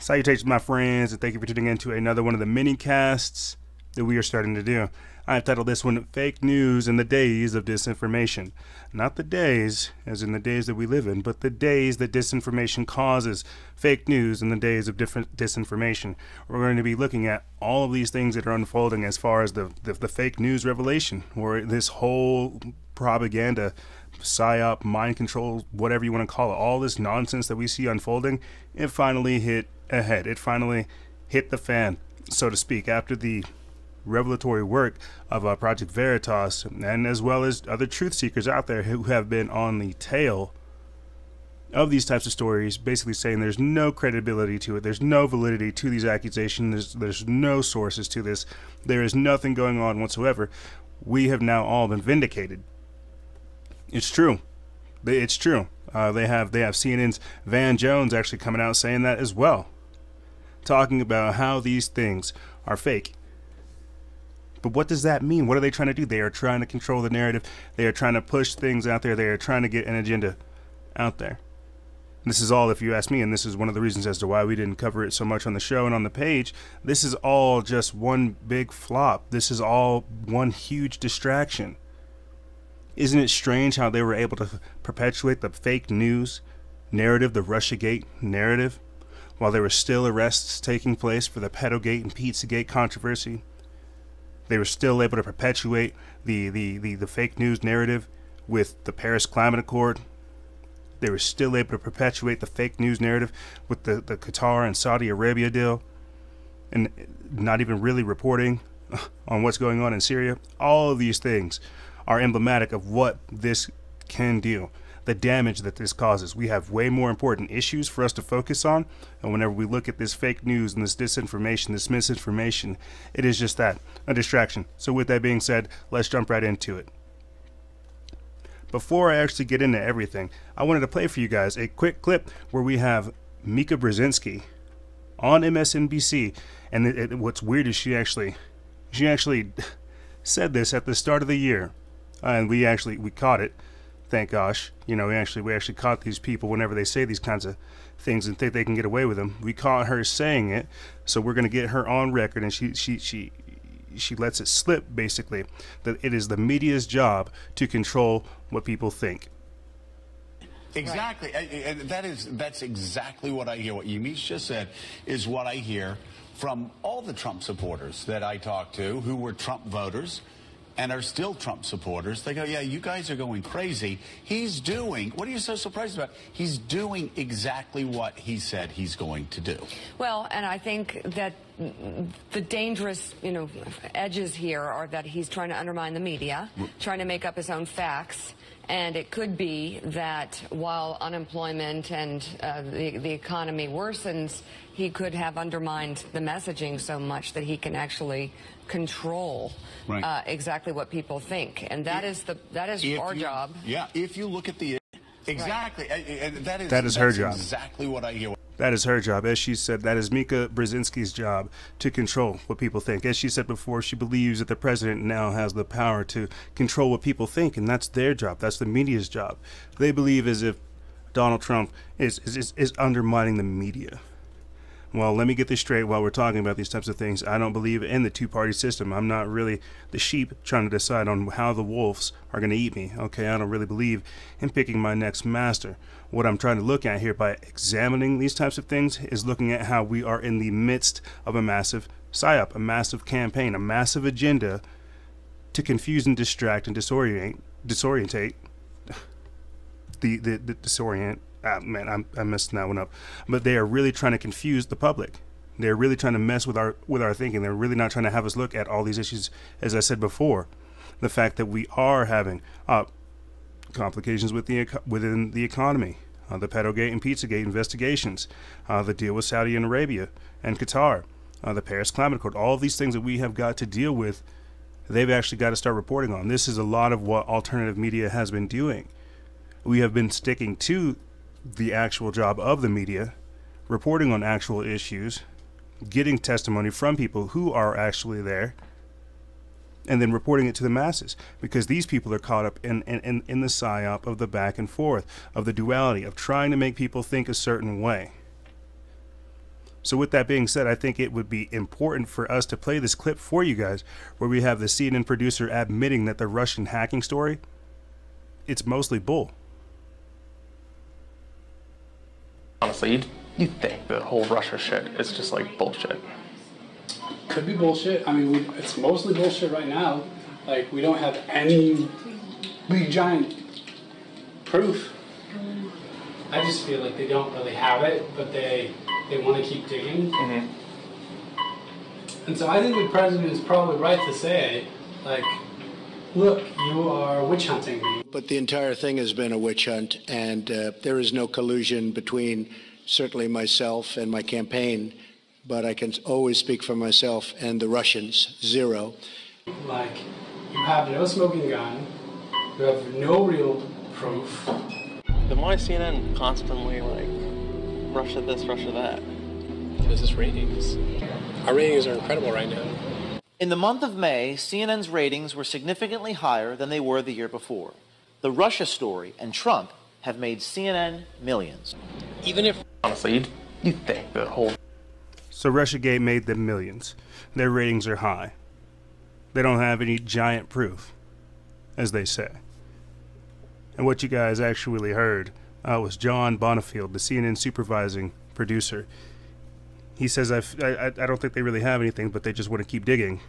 Salutations, my friends, and thank you for tuning in to another one of the mini casts that we are starting to do. I've titled this one Fake News in the Days of Disinformation. Not the days, as in the days that we live in, but the days that disinformation causes. Fake news in the days of different disinformation. We're going to be looking at all of these things that are unfolding as far as the fake news revelation, or this whole propaganda, psyop, mind control, whatever you want to call it, all this nonsense that we see unfolding. It finally hit ahead. It finally hit the fan, so to speak, after the revelatory work of Project Veritas, and as well as other truth seekers out there who have been on the tail of these types of stories, basically saying there's no credibility to it, there's no validity to these accusations, there's no sources to this, there is nothing going on whatsoever. We have now all been vindicated. It's true. It's true. They have CNN's Van Jones actually coming out saying that as well, talking about how these things are fake. But what does that mean? What are they trying to do? They are trying to control the narrative. They are trying to push things out there. They are trying to get an agenda out there. This is all, if you ask me, and this is one of the reasons as to why we didn't cover it so much on the show and on the page, this is all just one big flop. This is all one huge distraction. Isn't it strange how they were able to perpetuate the fake news narrative, the Russiagate narrative, while there were still arrests taking place for the Pedogate and Pizzagate controversy? They were still able to perpetuate the fake news narrative with the Paris Climate Accord. They were still able to perpetuate the fake news narrative with the Qatar and Saudi Arabia deal, and not even really reporting on what's going on in Syria. All of these things are emblematic of what this can do, the damage that this causes. We have way more important issues for us to focus on, and whenever we look at this fake news and this disinformation, this misinformation, it is just that, a distraction. So with that being said, let's jump right into it. Before I actually get into everything, I wanted to play for you guys a quick clip where we have Mika Brzezinski on MSNBC, and what's weird is she actually said this at the start of the year, and we caught it. Thank gosh, you know, we actually caught these people whenever they say these kinds of things and think they can get away with them. We caught her saying it, so we're gonna get her on record, and she lets it slip basically that it is the media's job to control what people think. Exactly, and that's exactly what I hear. What Yamiche just said is what I hear from all the Trump supporters that I talk to who were Trump voters and are still Trump supporters. They go, yeah, you guys are going crazy. He's doing, what are you so surprised about? He's doing exactly what he said he's going to do. Well, and I think that the dangerous, edges here are that he's trying to undermine the media, trying to make up his own facts. And it could be that while unemployment and the economy worsens, he could have undermined the messaging so much that he can actually control exactly what people think. And that is our job. Yeah, if you look at the exactly, that is her job. Exactly what I hear. That is her job. As she said, that is Mika Brzezinski's job to control what people think. As she said before, she believes that the president now has the power to control what people think, and that's their job. That's the media's job. They believe as if Donald Trump is undermining the media. Well, let me get this straight while we're talking about these types of things. I don't believe in the two-party system. I'm not really the sheep trying to decide on how the wolves are going to eat me. Okay, I don't really believe in picking my next master. What I'm trying to look at here by examining these types of things is looking at how we are in the midst of a massive psyop, a massive campaign, a massive agenda to confuse and distract and disorient. Man, I'm messing that one up. But they are really trying to confuse the public. They're really trying to mess with our thinking. They're really not trying to have us look at all these issues, as I said before. The fact that we are having complications within the economy, the Pedogate and Pizzagate investigations, the deal with Saudi Arabia and Qatar, the Paris Climate Accord, all of these things that we have got to deal with, they've actually got to start reporting on. This is a lot of what alternative media has been doing. We have been sticking to the actual job of the media, reporting on actual issues, getting testimony from people who are actually there, and then reporting it to the masses, because these people are caught up in the psyop of the back and forth, of the duality, of trying to make people think a certain way. So with that being said, I think it would be important for us to play this clip for you guys where we have the CNN producer admitting that the Russian hacking story, it's mostly bull. Honestly, you think the whole Russia shit is just like bullshit. Could be bullshit. I mean, it's mostly bullshit right now. Like, we don't have any big giant proof. I just feel like they don't really have it, but they want to keep digging. Mm-hmm. And so I think the president is probably right to say, like, look, you are witch hunting me. But the entire thing has been a witch hunt, and there is no collusion between certainly myself and my campaign, but I can always speak for myself and the Russians, zero. Like, you have no smoking gun, you have no real proof. Then why is CNN constantly like, Russia this, Russia that? Because it's ratings. Our ratings are incredible right now. In the month of May, CNN's ratings were significantly higher than they were the year before. The Russia story and Trump have made CNN millions. Even if... Honestly, you think the whole... So Russiagate made them millions. Their ratings are high. They don't have any giant proof, as they say. And what you guys actually heard was John Bonifield, the CNN supervising producer. He says, I don't think they really have anything, but they just want to keep digging.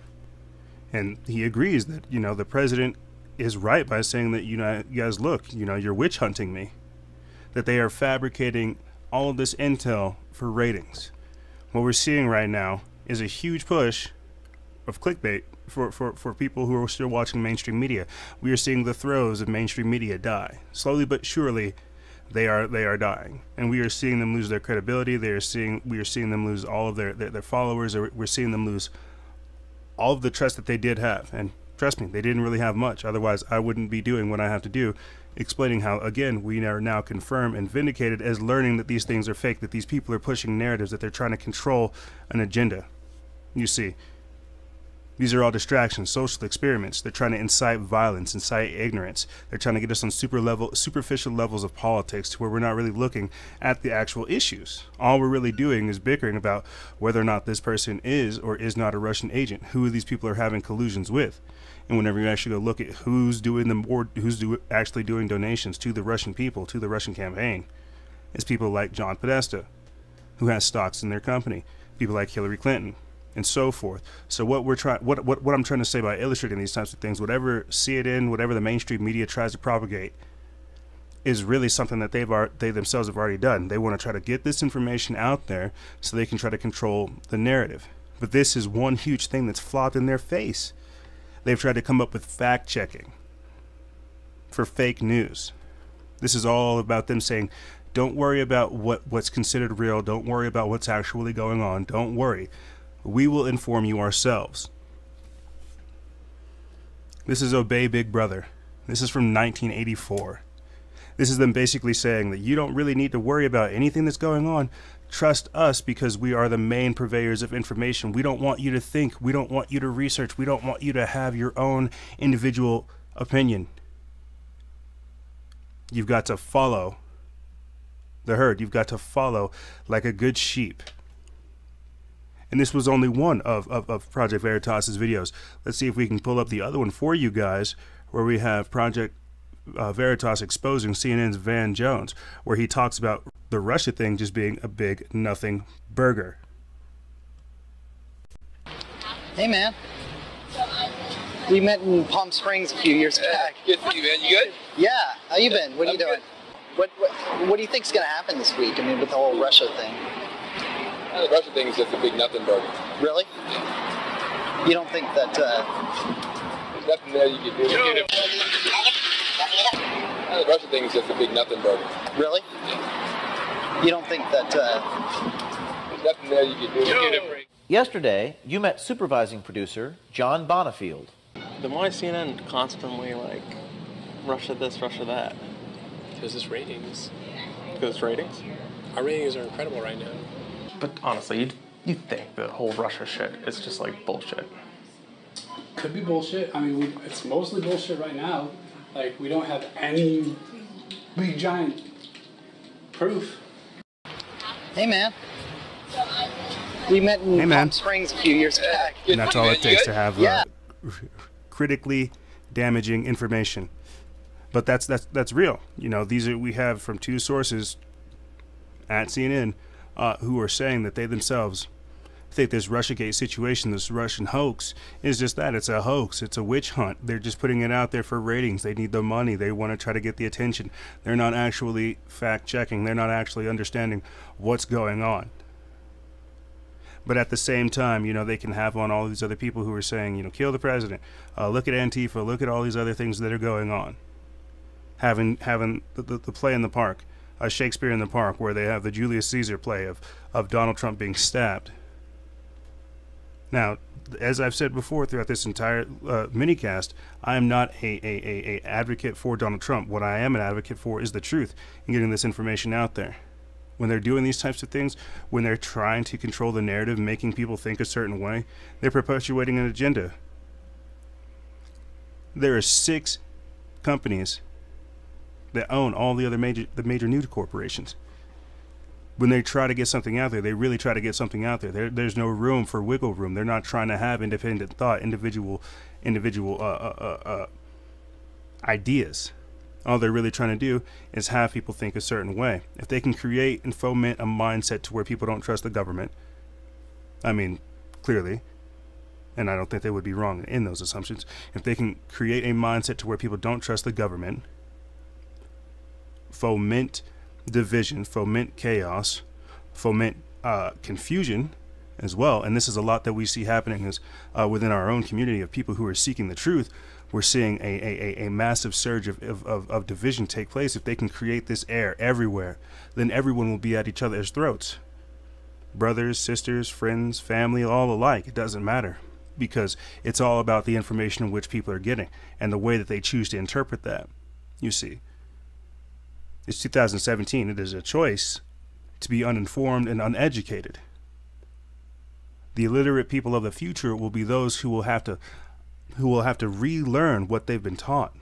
And he agrees that, you know, the president is right by saying that, you know, you guys, look, you know, you're witch hunting me. That they are fabricating all of this intel for ratings. What we're seeing right now is a huge push of clickbait for people who are still watching mainstream media. We are seeing the throes of mainstream media die. Slowly but surely, they are dying. And we are seeing them lose their credibility. We are seeing them lose all of their followers. We're seeing them lose all of the trust that they did have. And trust me, they didn't really have much. Otherwise, I wouldn't be doing what I have to do, explaining how, again, we are now confirmed and vindicated as learning that these things are fake, that these people are pushing narratives, that they're trying to control an agenda. You see, these are all distractions, social experiments. They're trying to incite violence, incite ignorance. They're trying to get us on superficial levels of politics to where we're not really looking at the actual issues. All we're really doing is bickering about whether or not this person is or is not a Russian agent, who these people are having collusions with. And whenever you actually go look at who's doing actually doing donations to the Russian people, to the Russian campaign, it's people like John Podesta, who has stocks in their company, people like Hillary Clinton, and so forth. So what I'm trying to say by illustrating these types of things, whatever CNN, whatever the mainstream media tries to propagate, is really something that they themselves have already done. They want to try to get this information out there so they can try to control the narrative. But this is one huge thing that's flopped in their face. They've tried to come up with fact checking for fake news. This is all about them saying, don't worry about what's considered real. Don't worry about what's actually going on. Don't worry. We will inform you ourselves. This is Obey Big Brother. This is from 1984. This is them basically saying that you don't really need to worry about anything that's going on. Trust us because we are the main purveyors of information. We don't want you to think. We don't want you to research. We don't want you to have your own individual opinion. You've got to follow the herd. You've got to follow like a good sheep. And this was only one of Project Veritas's videos. Let's see if we can pull up the other one for you guys, where we have Project Veritas exposing CNN's Van Jones, where he talks about the Russia thing just being a big nothing burger. Hey, man. We met in Palm Springs a few years back. Good for you, man. You good? Yeah. How you been? What are you doing? What do you think's going to happen this week? I mean, with the whole Russia thing. The Russia thing is just a big nothing burger. Really? You don't think that... There's nothing there you can do. The Russia thing is just a big nothing burger. Really? You don't think that... There's nothing there you can do. Yesterday, you met supervising producer John Bonifield. Then why is CNN constantly like, Russia this, Russia that? Because it's ratings. Because it's ratings? Our ratings are incredible right now. But honestly, you think the whole Russia shit is just like bullshit. Could be bullshit. I mean, it's mostly bullshit right now. Like, we don't have any big giant proof. Hey, man. We met in Hey, man. Palm Springs a few years back. And that's all it takes to have Yeah. critically damaging information. But that's real. You know, we have from two sources at CNN who are saying that they themselves think this Russiagate situation, this Russian hoax, is just that. It's a hoax. It's a witch hunt. They're just putting it out there for ratings. They need the money. They want to try to get the attention. They're not actually fact-checking. They're not actually understanding what's going on. But at the same time, you know, they can have on all these other people who are saying, you know, kill the president. Look at Antifa. Look at all these other things that are going on. Having the play in the park, Shakespeare in the Park, where they have the Julius Caesar play of Donald Trump being stabbed. Now, as I've said before throughout this entire minicast, I am not a advocate for Donald Trump. What I am an advocate for is the truth and getting this information out there. When they're doing these types of things, when they're trying to control the narrative, making people think a certain way, they're perpetuating an agenda. There are 6 companies that own all the other major news corporations. When they try to get something out there, they really try to get something out there. There's no room for wiggle room. They're not trying to have independent thought, individual ideas. All they're really trying to do is have people think a certain way. If they can create and foment a mindset to where people don't trust the government, I mean, clearly, and I don't think they would be wrong in those assumptions, if they can create a mindset to where people don't trust the government, foment division, foment chaos, foment confusion as well. And this is a lot that we see happening is within our own community of people who are seeking the truth. We're seeing a massive surge of division take place. If they can create this air everywhere, then everyone will be at each other's throats. Brothers, sisters, friends, family, all alike. It doesn't matter, because it's all about the information in which people are getting and the way that they choose to interpret that. You see, it's 2017. It is a choice to be uninformed and uneducated. The illiterate people of the future will be those who will have to relearn what they've been taught,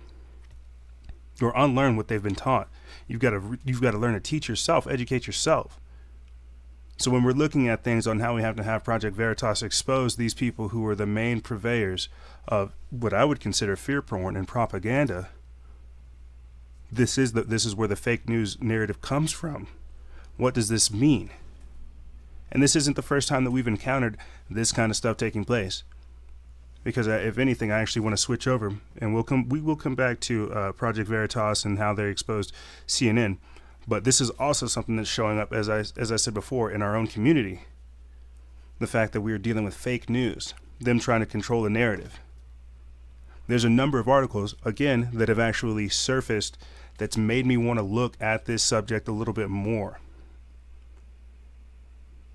or unlearn what they've been taught. You've got to learn to teach yourself, educate yourself. So when we're looking at things on how we have to have Project Veritas expose these people who are the main purveyors of what I would consider fear porn and propaganda, this is where the fake news narrative comes from. What does this mean? And this isn't the first time that we've encountered this kind of stuff taking place. Because if anything, I actually want to switch over, and we will come back to Project Veritas and how they exposed CNN. But this is also something that's showing up, as I said before, in our own community. The fact that we are dealing with fake news, them trying to control the narrative. There's a number of articles, again, that have actually surfaced that's made me want to look at this subject a little bit more.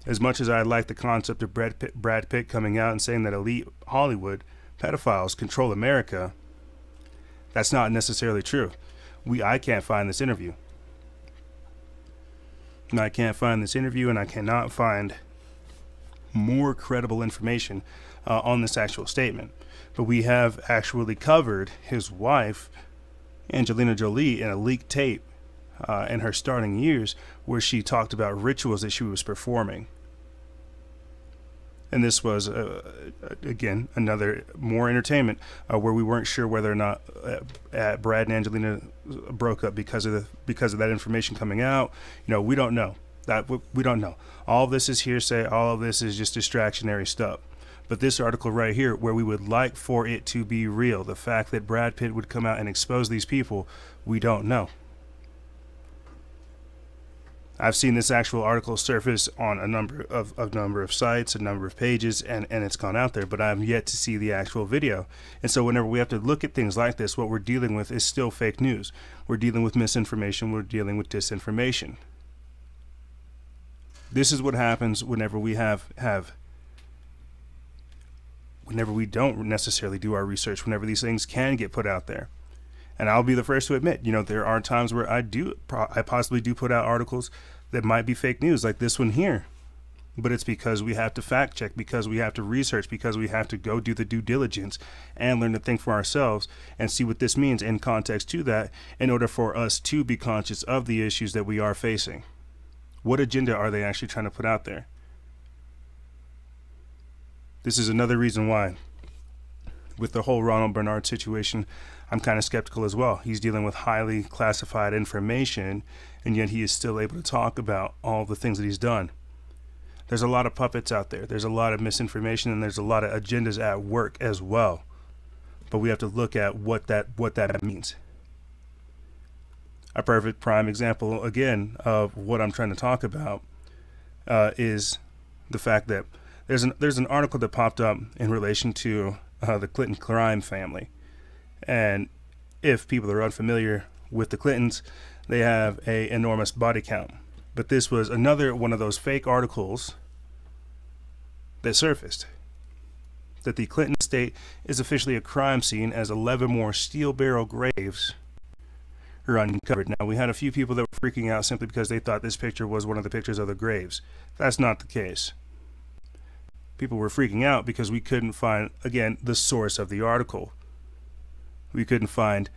As much as I like the concept of Brad Pitt coming out and saying that elite Hollywood pedophiles control America, that's not necessarily true. I can't find this interview. And I can't find this interview, and I cannot find more credible information on this actual statement. But we have actually covered his wife, Angelina Jolie, in a leaked tape in her starting years where she talked about rituals that she was performing. And this was, again, another more entertainment where we weren't sure whether or not Brad and Angelina broke up because of that information coming out. You know, we don't know. We don't know. All of this is hearsay. All of this is just distractionary stuff. But this article right here, where we would like for it to be real, the fact that Brad Pitt would come out and expose these people, we don't know. I've seen this actual article surface on a number of sites, a number of pages, and it's gone out there, but I've yet to see the actual video. And so whenever we have to look at things like this, what we're dealing with is still fake news. We're dealing with misinformation. We're dealing with disinformation. This is what happens whenever we whenever we don't necessarily do our research, whenever these things can get put out there. And I'll be the first to admit, you know, there are times where I possibly do put out articles that might be fake news, like this one here. But it's because we have to fact check, because we have to research, because we have to go do the due diligence and learn to think for ourselves and see what this means in context to that, in order for us to be conscious of the issues that we are facing. What agenda are they actually trying to put out there? This is another reason why, with the whole Ronald Bernard situation, I'm kind of skeptical as well. He's dealing with highly classified information, and yet he is still able to talk about all the things that he's done. There's a lot of puppets out there. There's a lot of misinformation, and there's a lot of agendas at work as well. But we have to look at what that means. A perfect prime example, again, of what I'm trying to talk about is the fact that there's an article that popped up in relation to the Clinton crime family. And if people are unfamiliar with the Clintons, they have an enormous body count. But this was another one of those fake articles that surfaced, that the Clinton estate is officially a crime scene as 11 more steel barrel graves are uncovered. Now, we had a few people that were freaking out simply because they thought this picture was one of the pictures of the graves. That's not the case. People were freaking out because we couldn't find, again, the source of the article. We couldn't find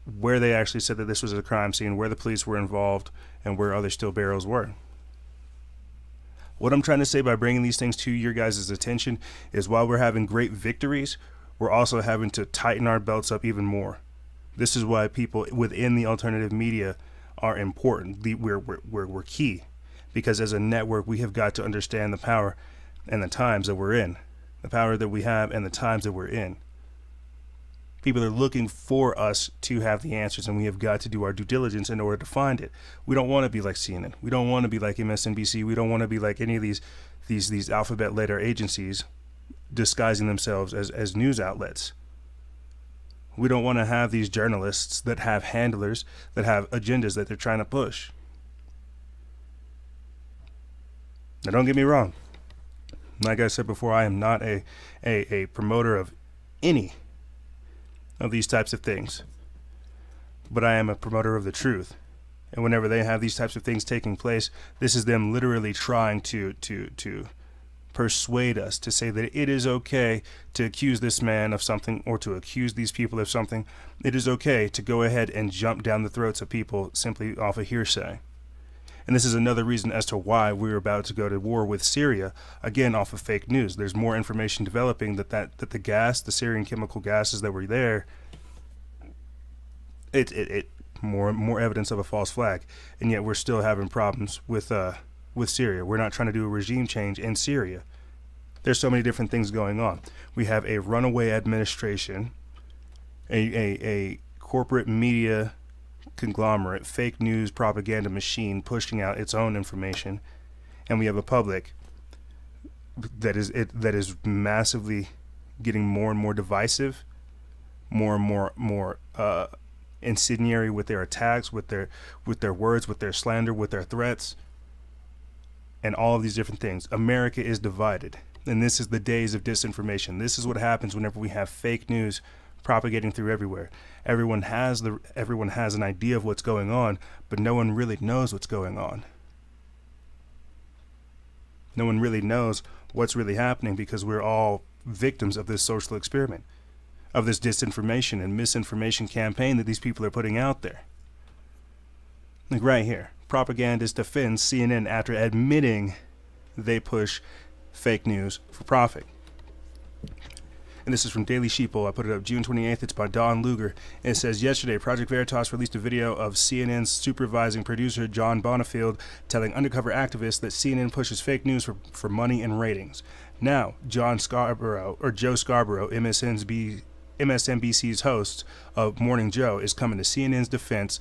where they actually said that this was a crime scene, where the police were involved, and where other steel barrels were. What I'm trying to say by bringing these things to your guys' attention is while we're having great victories, we're also having to tighten our belts up even more. This is why people within the alternative media are important. We're key, because as a network, we have got to understand the power and the times that we're in, the power that we have and the times that we're in. People are looking for us to have the answers, and we have got to do our due diligence in order to find it. We don't want to be like CNN. We don't want to be like MSNBC. We don't want to be like any of these alphabet letter agencies disguising themselves as news outlets. We don't want to have these journalists that have handlers, that have agendas that they're trying to push. Now, don't get me wrong. Like I said before, I am not a promoter of any of these types of things, but I am a promoter of the truth. And whenever they have these types of things taking place, this is them literally trying to persuade us to say that it is okay to accuse this man of something, or to accuse these people of something. It is okay to go ahead and jump down the throats of people simply off of hearsay. And this is another reason as to why we're about to go to war with Syria, again off of fake news. There's more information developing that the gas, the Syrian chemical gases that were there, more evidence of a false flag. And yet we're still having problems with Syria. We're not trying to do a regime change in Syria. There's so many different things going on. We have a runaway administration, a corporate media conglomerate, fake news propaganda machine pushing out its own information, and we have a public that is massively getting more and more divisive, more and more incendiary with their attacks, with their words, with their slander, with their threats, and all of these different things. America is divided, and this is the days of disinformation. This is what happens whenever we have fake news propagating through everywhere. Everyone has an idea of what's going on, but no one really knows what's going on. No one really knows what's really happening, because we're all victims of this social experiment, of this disinformation and misinformation campaign that these people are putting out there. Like right here, propagandist defends CNN after admitting they push fake news for profit. And this is from Daily Sheeple. I put it up June 28th. It's by Don Luger. And it says, yesterday, Project Veritas released a video of CNN's supervising producer, John Bonifield, telling undercover activists that CNN pushes fake news for money and ratings. Now, Joe Scarborough, MSNBC's host of Morning Joe, is coming to CNN's defense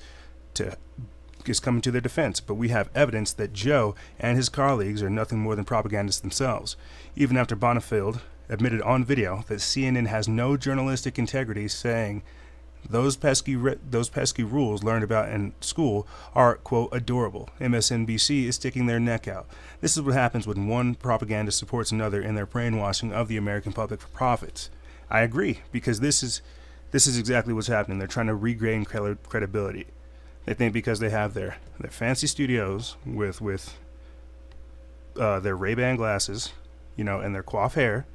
is coming to their defense, but we have evidence that Joe and his colleagues are nothing more than propagandists themselves. Even after Bonifield admitted on video that CNN has no journalistic integrity, saying those pesky rules learned about in school are, quote, adorable. MSNBC is sticking their neck out. This is what happens when one propagandist supports another in their brainwashing of the American public for profits. I agree, because this is exactly what's happening. They're trying to regain credibility. They think because they have their fancy studios with their Ray-Ban glasses, and their coif hair,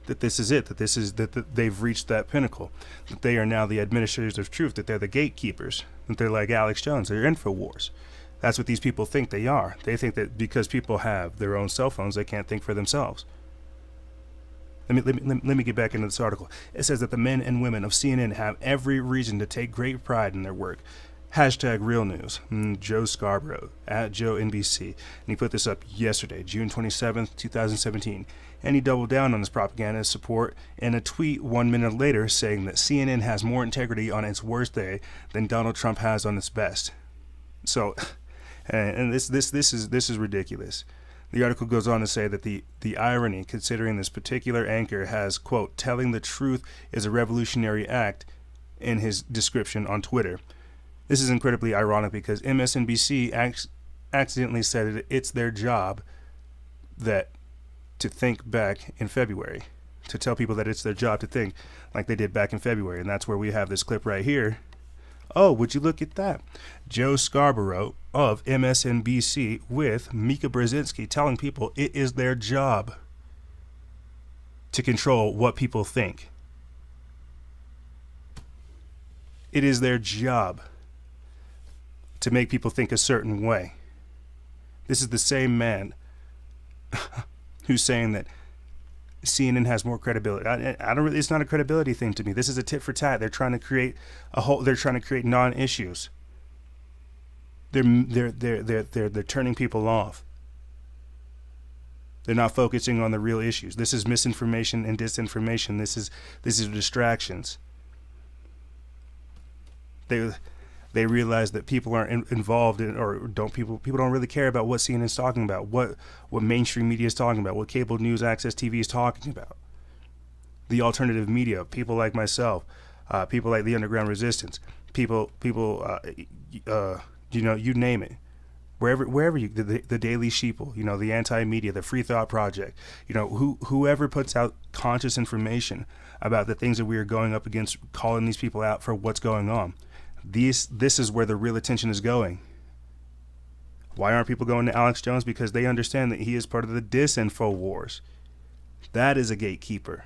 that this is it, that they've reached that pinnacle, that they are now the administrators of truth, that they're the gatekeepers, that they're like Alex Jones, they're InfoWars. That's what these people think they are. They think that because people have their own cell phones, they can't think for themselves. Let me get back into this article. It says that the men and women of CNN have every reason to take great pride in their work. Hashtag real news. Joe Scarborough at Joe NBC. And he put this up yesterday, June 27th, 2017. And he doubled down on his propaganda support in a tweet 1 minute later saying that CNN has more integrity on its worst day than Donald Trump has on its best. So, and this is ridiculous. The article goes on to say that the irony, considering this particular anchor has, quote, telling the truth is a revolutionary act in his description on Twitter. This is incredibly ironic because MSNBC accidentally said it's their job to think back in February, to tell people that it's their job to think like they did back in February. And that's where we have this clip right here. Oh, would you look at that? Joe Scarborough of MSNBC with Mika Brzezinski telling people it is their job to control what people think. It is their job to make people think a certain way. This is the same man who's saying that CNN has more credibility. I don't really, it's not a credibility thing to me. This is a tit for tat. They're trying to create they're trying to create non-issues. They're turning people off. They're not focusing on the real issues. This is misinformation and disinformation. This is distractions. They realize that people aren't involved in, or people don't really care about what CNN is talking about, what mainstream media is talking about, what cable news access TV is talking about. The alternative media, people like myself, people like the Underground Resistance, people, you name it. Wherever you, the Daily Sheeple, the Anti-Media, the Free Thought Project, whoever puts out conscious information about the things that we are going up against, calling these people out for what's going on. This is where the real attention is going. Why aren't people going to Alex Jones? Because they understand that he is part of the disinfo wars. That is a gatekeeper.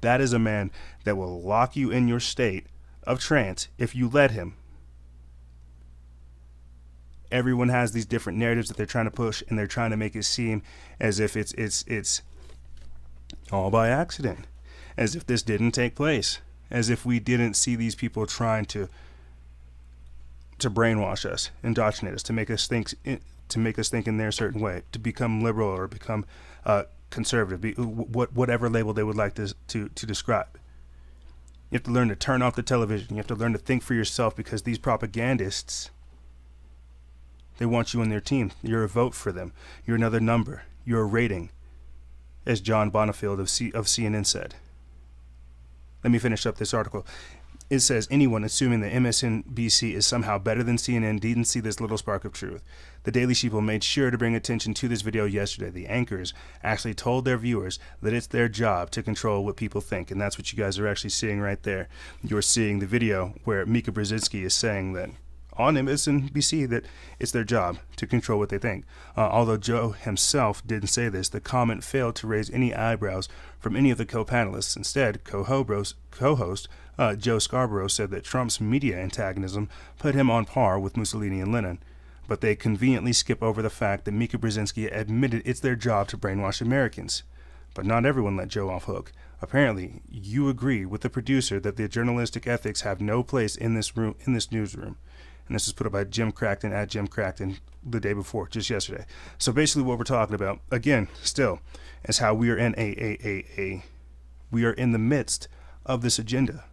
That is a man that will lock you in your state of trance if you let him. Everyone has these different narratives that they're trying to push, and they're trying to make it seem as if it's all by accident, as if this didn't take place, as if we didn't see these people trying to brainwash us, indoctrinate us, to make us think in their certain way, to become liberal or become conservative, whatever label they would like to describe. You have to learn to turn off the television. You have to learn to think for yourself, because these propagandists, they want you on their team. You're a vote for them. You're another number. You're a rating, as John Bonifield of CNN said. Let me finish up this article. It says, anyone assuming that MSNBC is somehow better than CNN didn't see this little spark of truth. The Daily Sheeple made sure to bring attention to this video yesterday. The anchors actually told their viewers that it's their job to control what people think, and that's what you guys are actually seeing right there. You're seeing the video where Mika Brzezinski is saying that on MSNBC that it's their job to control what they think. Although Joe himself didn't say this, the comment failed to raise any eyebrows from any of the co-panelists. Instead, co-host Joe Scarborough said that Trump's media antagonism put him on par with Mussolini and Lenin. But they conveniently skip over the fact that Mika Brzezinski admitted it's their job to brainwash Americans. But not everyone let Joe off hook. Apparently, you agree with the producer that the journalistic ethics have no place in this newsroom. And this was put up by Jim Crackton at Jim Crackton the day before, just yesterday. So basically what we're talking about, again, still, is how we are in we are in the midst of this agenda.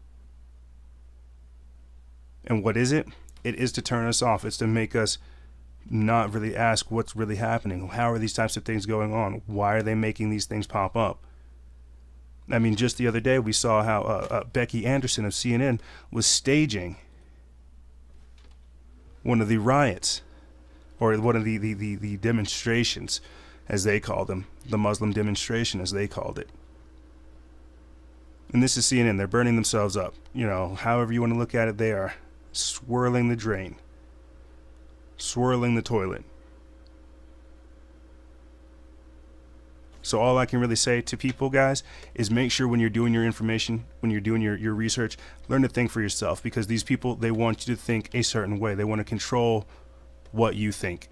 And what is it? It is to turn us off. It's to make us not really ask what's really happening. How are these types of things going on? Why are they making these things pop up? I mean, just the other day we saw how Becky Anderson of CNN was staging one of the riots, or one of the demonstrations, as they called them, the Muslim demonstration, as they called it. And this is CNN. They're burning themselves up. However you want to look at it, they are swirling the drain, swirling the toilet. So all I can really say to people, guys, is make sure when you're doing your information, when you're doing your research, learn to think for yourself, because these people, they want you to think a certain way. They want to control what you think.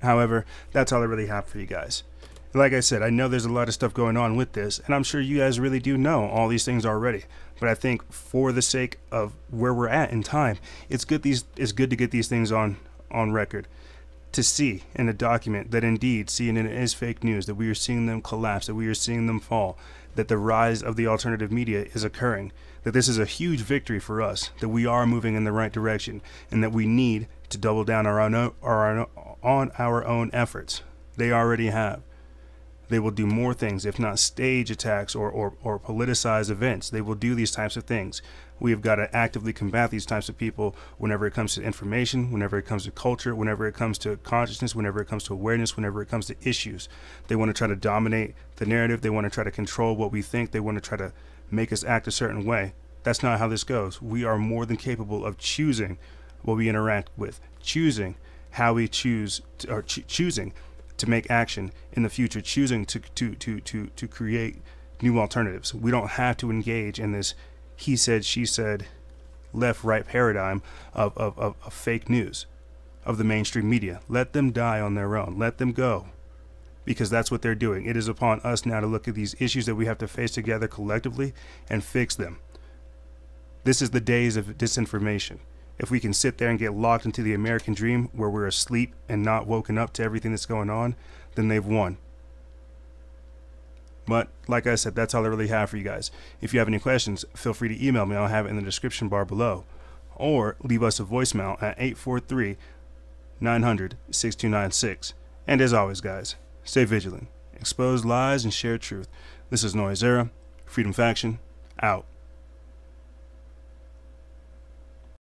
However, that's all I really have for you guys. Like I said, I know there's a lot of stuff going on with this, and I'm sure you guys really do know all these things already. But I think for the sake of where we're at in time, it's good to get these things on record. To see in a document that indeed CNN is fake news, that we are seeing them collapse, that we are seeing them fall, that the rise of the alternative media is occurring, that this is a huge victory for us, that we are moving in the right direction, and that we need to double down on our own efforts. They already have. They will do more things, if not stage attacks or politicize events. They will do these types of things. We have got to actively combat these types of people whenever it comes to information, whenever it comes to culture, whenever it comes to consciousness, whenever it comes to awareness, whenever it comes to issues. They want to try to dominate the narrative. They want to try to control what we think. They want to try to make us act a certain way. That's not how this goes. We are more than capable of choosing what we interact with, choosing how we choose, or choosing to make action in the future, choosing to create new alternatives. We don't have to engage in this he said, she said, left-right paradigm of fake news, of the mainstream media. Let them die on their own. Let them go, because that's what they're doing. It is upon us now to look at these issues that we have to face together collectively and fix them. This is the days of disinformation. If we can sit there and get locked into the American dream where we're asleep and not woken up to everything that's going on, then they've won. But like I said, that's all I really have for you guys. If you have any questions, feel free to email me. I'll have it in the description bar below. Or leave us a voicemail at 843-900-6296. And as always, guys, stay vigilant, expose lies, and share truth. This is Noise Era, Freedom Faction, out.